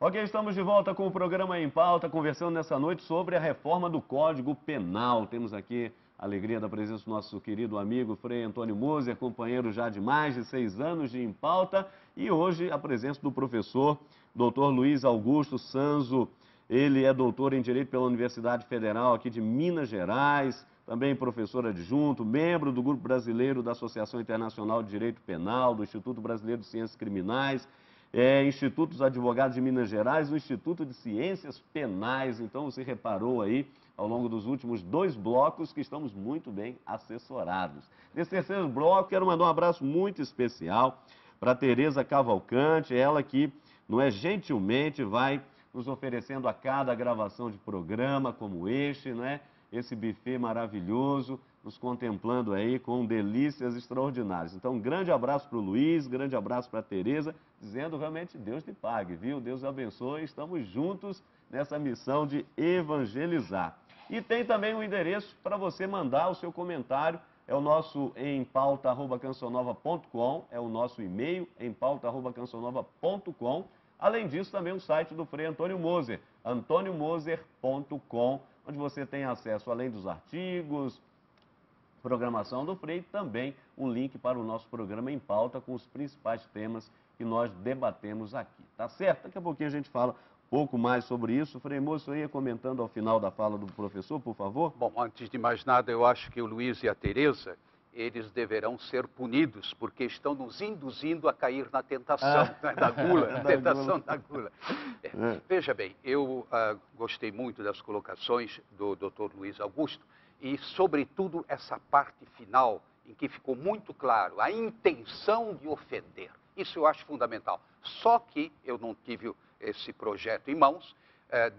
Ok, estamos de volta com o programa Em Pauta, conversando nessa noite sobre a reforma do Código Penal. Temos aqui a alegria da presença do nosso querido amigo Frei Antônio Moser, companheiro já de mais de 6 anos de Em Pauta, e hoje a presença do professor Dr. Luiz Augusto Sanzo. Ele é doutor em Direito pela Universidade Federal aqui de Minas Gerais, também professor adjunto, membro do Grupo Brasileiro da Associação Internacional de Direito Penal, do Instituto Brasileiro de Ciências Criminais, Instituto dos Advogados de Minas Gerais, o Instituto de Ciências Penais. Então você reparou aí, ao longo dos últimos 2 blocos, que estamos muito bem assessorados. Nesse terceiro bloco, quero mandar um abraço muito especial para Tereza Cavalcante, ela que, não é, gentilmente vai nos oferecendo a cada gravação de programa como este, né? Esse buffet maravilhoso, nos contemplando aí com delícias extraordinárias. Então, um grande abraço para o Luiz, grande abraço para a Tereza, dizendo realmente Deus te pague, viu? Deus abençoe, estamos juntos nessa missão de evangelizar. E tem também um endereço para você mandar o seu comentário, é o nosso empauta@cancionova.com, é o nosso e-mail, empauta@cancionova.com. Além disso, também o site do Frei Antônio Moser, antoniomoser.com, onde você tem acesso, além dos artigos, programação do Frei, também um link para o nosso programa Em Pauta com os principais temas que nós debatemos aqui, tá certo? Daqui a pouquinho a gente fala um pouco mais sobre isso. Frei Moser, eu ia comentando ao final da fala do professor, por favor? Bom, antes de mais nada, eu acho que o Luiz e a Tereza, eles deverão ser punidos, porque estão nos induzindo a cair na tentação, né, da gula, Da tentação gula. da gula. Veja bem, eu gostei muito das colocações do Dr. Luiz Augusto e, sobretudo, essa parte final, em que ficou muito claro a intenção de ofender. Isso eu acho fundamental. Só que eu não tive esse projeto em mãos,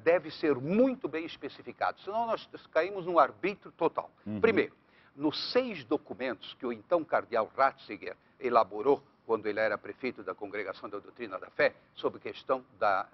deve ser muito bem especificado, senão nós caímos num arbítrio total. Primeiro, nos 6 documentos que o então cardeal Ratzinger elaborou quando ele era prefeito da Congregação da Doutrina da Fé, sobre a questão da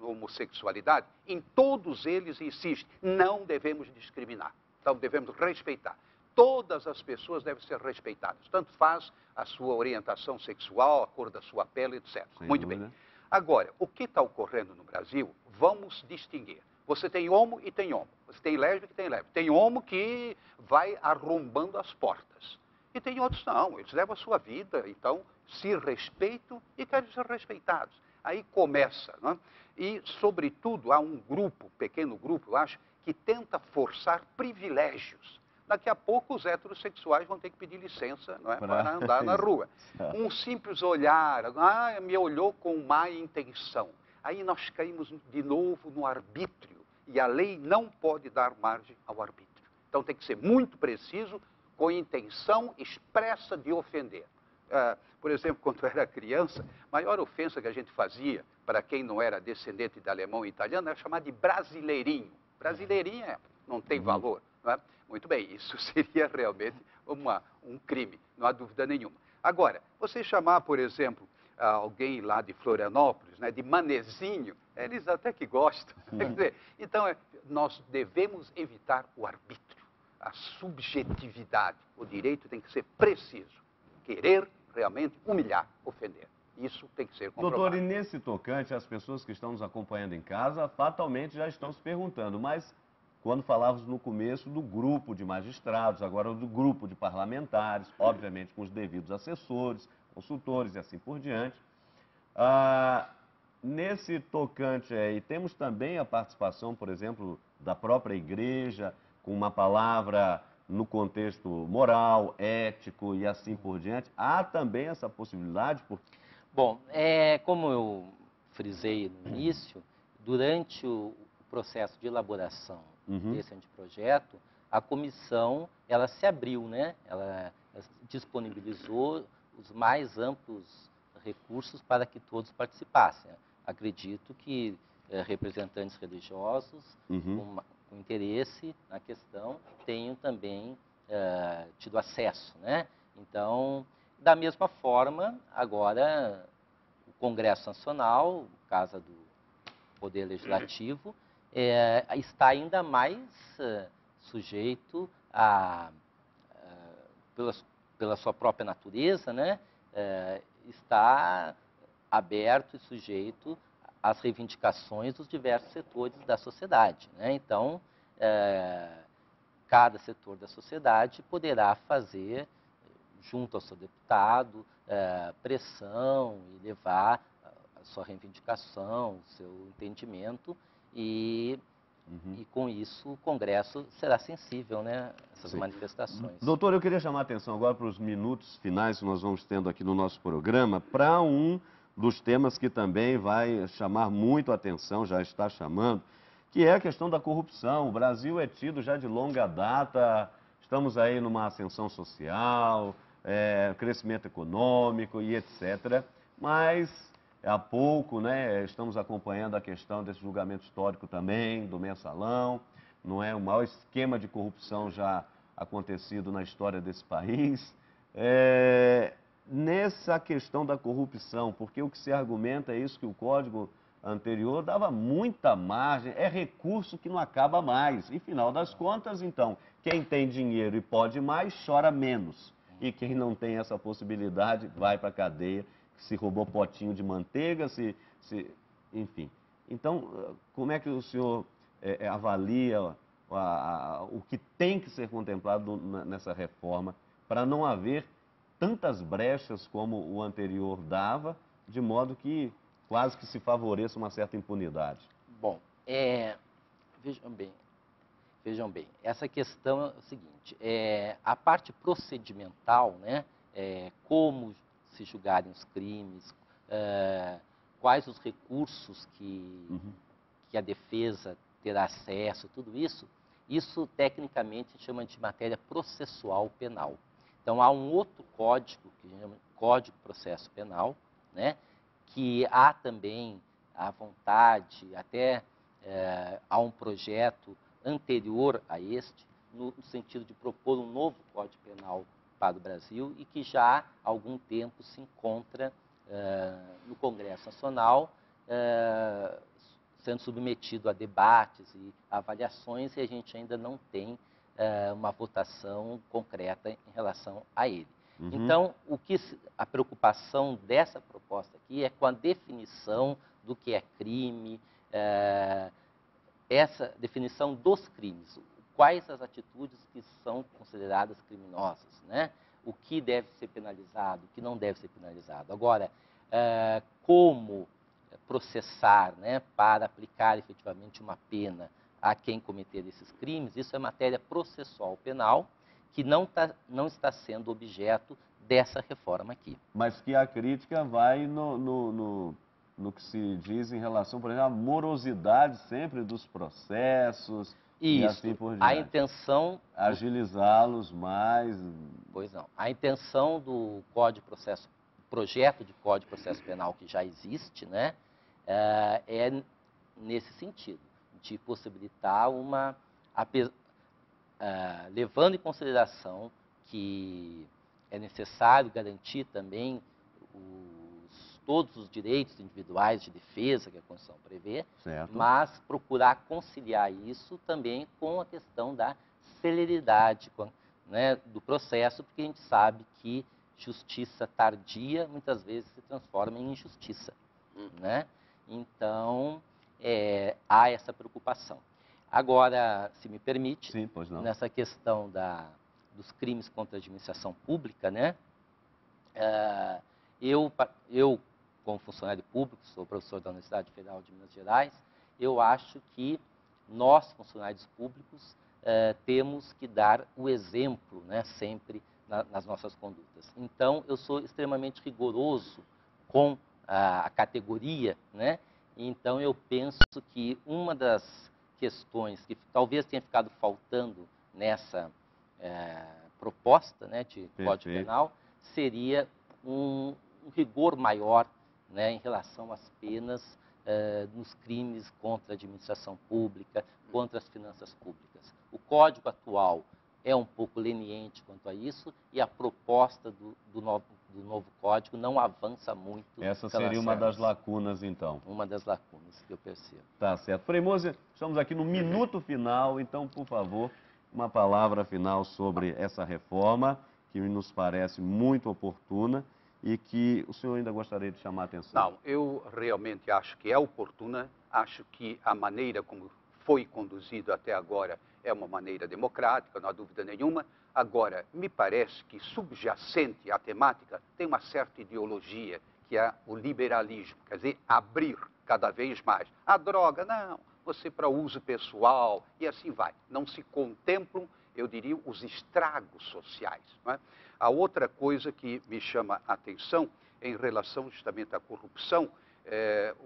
homossexualidade, em todos eles insiste, não devemos discriminar, então devemos respeitar. Todas as pessoas devem ser respeitadas, tanto faz a sua orientação sexual, a cor da sua pele, etc. Muito bem. Agora, o que está ocorrendo no Brasil, vamos distinguir. Você tem homo e tem homo. Você tem lésbica e tem lésbica. Tem homo que vai arrombando as portas. E tem outros não, eles levam a sua vida, então se respeitam e querem ser respeitados. Aí começa, né? E, sobretudo, há um grupo, um pequeno grupo, eu acho, que tenta forçar privilégios. Daqui a pouco os heterossexuais vão ter que pedir licença, não é, para andar na rua. Um simples olhar, me olhou com má intenção. Aí nós caímos de novo no arbítrio, e a lei não pode dar margem ao arbítrio. Então tem que ser muito preciso, com intenção expressa de ofender. Por exemplo, quando eu era criança, a maior ofensa que a gente fazia para quem não era descendente de alemão e italiano era chamar de brasileirinho. Brasileirinho não tem valor, não é? Muito bem, isso seria realmente um crime, não há dúvida nenhuma. Agora, você chamar, por exemplo, alguém lá de Florianópolis, né, de manezinho, eles até que gostam. Quer dizer, então, nós devemos evitar o arbítrio, a subjetividade. O direito tem que ser preciso, querer realmente humilhar, ofender. Isso tem que ser comprovado. Doutor, e nesse tocante, as pessoas que estão nos acompanhando em casa, fatalmente já estão se perguntando, mas quando falávamos no começo do grupo de magistrados, agora do grupo de parlamentares, obviamente com os devidos assessores, consultores e assim por diante. Nesse tocante aí, temos também a participação, por exemplo, da própria igreja, com uma palavra no contexto moral, ético e assim por diante. Há também essa possibilidade? Bom, como eu frisei no início, durante o processo de elaboração desse anteprojeto, a comissão ela se abriu, né? Ela disponibilizou os mais amplos recursos para que todos participassem. Acredito que representantes religiosos com interesse na questão tenham também tido acesso, né? Então, da mesma forma, agora o Congresso Nacional, Casa do Poder Legislativo, está ainda mais sujeito pela sua própria natureza, né? Está aberto e sujeito as reivindicações dos diversos setores da sociedade, né? Então, cada setor da sociedade poderá fazer, junto ao seu deputado, pressão e levar a sua reivindicação, o seu entendimento, e com isso o Congresso será sensível, né, a essas manifestações. Doutor, eu queria chamar a atenção agora para os minutos finais que nós vamos tendo aqui no nosso programa, para um dos temas que também vai chamar muito a atenção, já está chamando, que é a questão da corrupção. O Brasil é tido já de longa data, estamos aí numa ascensão social, crescimento econômico e etc. Mas há pouco, né, estamos acompanhando a questão desse julgamento histórico também, do mensalão, não é o maior esquema de corrupção já acontecido na história desse país. Nessa questão da corrupção, porque o que se argumenta é isso, que o Código anterior dava muita margem, é recurso que não acaba mais. E, final das contas, então, quem tem dinheiro e pode mais, chora menos. E quem não tem essa possibilidade, vai para a cadeia, se roubou potinho de manteiga, enfim. Então, como é que o senhor avalia o que tem que ser contemplado nessa reforma para não haver tantas brechas como o anterior dava, de modo que quase que se favoreça uma certa impunidade? Bom, vejam bem, essa questão é o seguinte, a parte procedimental, né, como se julgarem os crimes, quais os recursos que a defesa terá acesso, tudo isso, tecnicamente chama de matéria processual penal. Então, há um outro código, que se chama Código de Processo Penal, né, que há também a vontade, até há um projeto anterior a este, no sentido de propor um novo Código Penal para o Brasil e que já há algum tempo se encontra no Congresso Nacional, sendo submetido a debates e avaliações, e a gente ainda não tem uma votação concreta em relação a ele. Então, a preocupação dessa proposta aqui é com a definição do que é crime, essa definição dos crimes, quais as atitudes que são consideradas criminosas, né? O que deve ser penalizado, o que não deve ser penalizado. Agora, como processar, né, para aplicar efetivamente uma pena a quem cometer esses crimes, isso é matéria processual penal, que não está sendo objeto dessa reforma aqui. Mas que a crítica vai no que se diz em relação, por exemplo, à morosidade sempre dos processos. Isso, e assim por diante. A intenção... Agilizá-los mais... Pois não. A intenção do projeto de Código de Processo Penal que já existe, né, é nesse sentido, de possibilitar levando em consideração que é necessário garantir também todos os direitos individuais de defesa que a Constituição prevê, certo, mas procurar conciliar isso também com a questão da celeridade, né, do processo, porque a gente sabe que justiça tardia muitas vezes se transforma em injustiça, né? Então, há essa preocupação. Agora, se me permite, sim, pois não, nessa questão dos crimes contra a administração pública, né? Eu, como funcionário público, sou professor da Universidade Federal de Minas Gerais, eu acho que nós, funcionários públicos, temos que dar o exemplo, né, sempre nas nossas condutas. Então, eu sou extremamente rigoroso com a categoria, né? Então, eu penso que uma das questões que talvez tenha ficado faltando nessa proposta, né, de Código Penal seria um rigor maior, né, em relação às penas nos crimes contra a administração pública, contra as finanças públicas. O Código atual é um pouco leniente quanto a isso e a proposta do novo Código não avança muito. Essa seria uma das lacunas, então. Uma das lacunas que eu percebo. Tá certo. Frei Moser, estamos aqui no minuto final, então, por favor, uma palavra final sobre essa reforma, que nos parece muito oportuna e que o senhor ainda gostaria de chamar a atenção? Não, eu realmente acho que é oportuna, acho que a maneira como foi conduzido até agora é uma maneira democrática, não há dúvida nenhuma. Agora, me parece que subjacente à temática tem uma certa ideologia, que é o liberalismo, quer dizer, abrir cada vez mais. A droga, não, você para uso pessoal e assim vai. Não se contemplam, eu diria, os estragos sociais. Não é? A outra coisa que me chama a atenção em relação justamente à corrupção,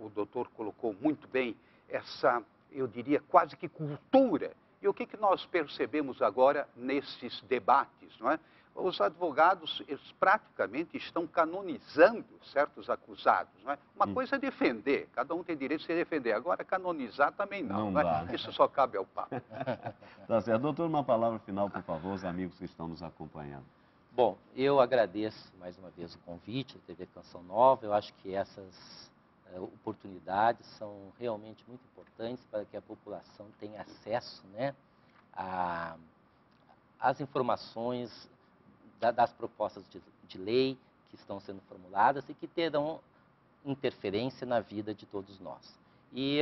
o doutor colocou muito bem essa, eu diria, quase que cultura. E o que nós percebemos agora nesses debates, não é? Os advogados, eles praticamente estão canonizando certos acusados, não é? Uma coisa é defender, cada um tem direito de se defender. Agora, canonizar também não, não é? Dá, né? Isso só cabe ao Papa. Tá certo. Doutor, uma palavra final, por favor, os amigos que estão nos acompanhando. Bom, eu agradeço mais uma vez o convite da TV Canção Nova. Eu acho que essas oportunidades são realmente muito importantes para que a população tenha acesso, né, às informações das propostas de lei que estão sendo formuladas e que terão interferência na vida de todos nós. E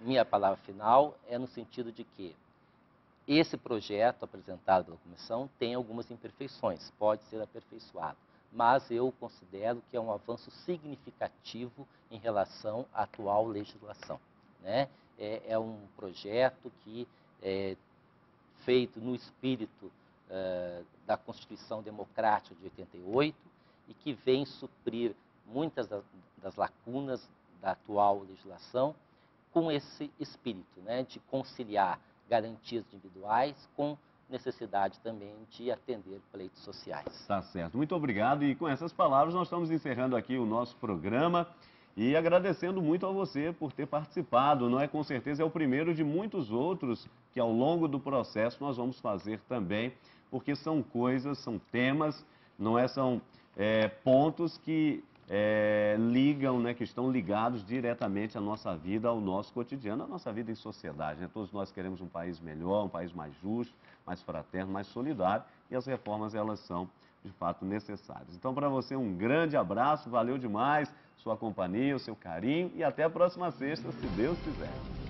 minha palavra final é no sentido de que esse projeto apresentado pela comissão tem algumas imperfeições, pode ser aperfeiçoado, mas eu considero que é um avanço significativo em relação à atual legislação, né? É um projeto que é feito no espírito da Constituição Democrática de 88 e que vem suprir muitas das lacunas da atual legislação com esse espírito, né, de conciliar garantias individuais com necessidade também de atender pleitos sociais. Tá certo. Muito obrigado. E com essas palavras nós estamos encerrando aqui o nosso programa e agradecendo muito a você por ter participado. Não é? Com certeza é o primeiro de muitos outros que ao longo do processo nós vamos fazer também, porque são coisas, são temas, não é? São pontos que ligam, né, que estão ligados diretamente à nossa vida, ao nosso cotidiano, à nossa vida em sociedade, né? Todos nós queremos um país melhor, um país mais justo, mais fraterno, mais solidário, e as reformas, elas são, de fato, necessárias. Então, para você, um grande abraço, valeu demais sua companhia, o seu carinho, e até a próxima sexta, se Deus quiser.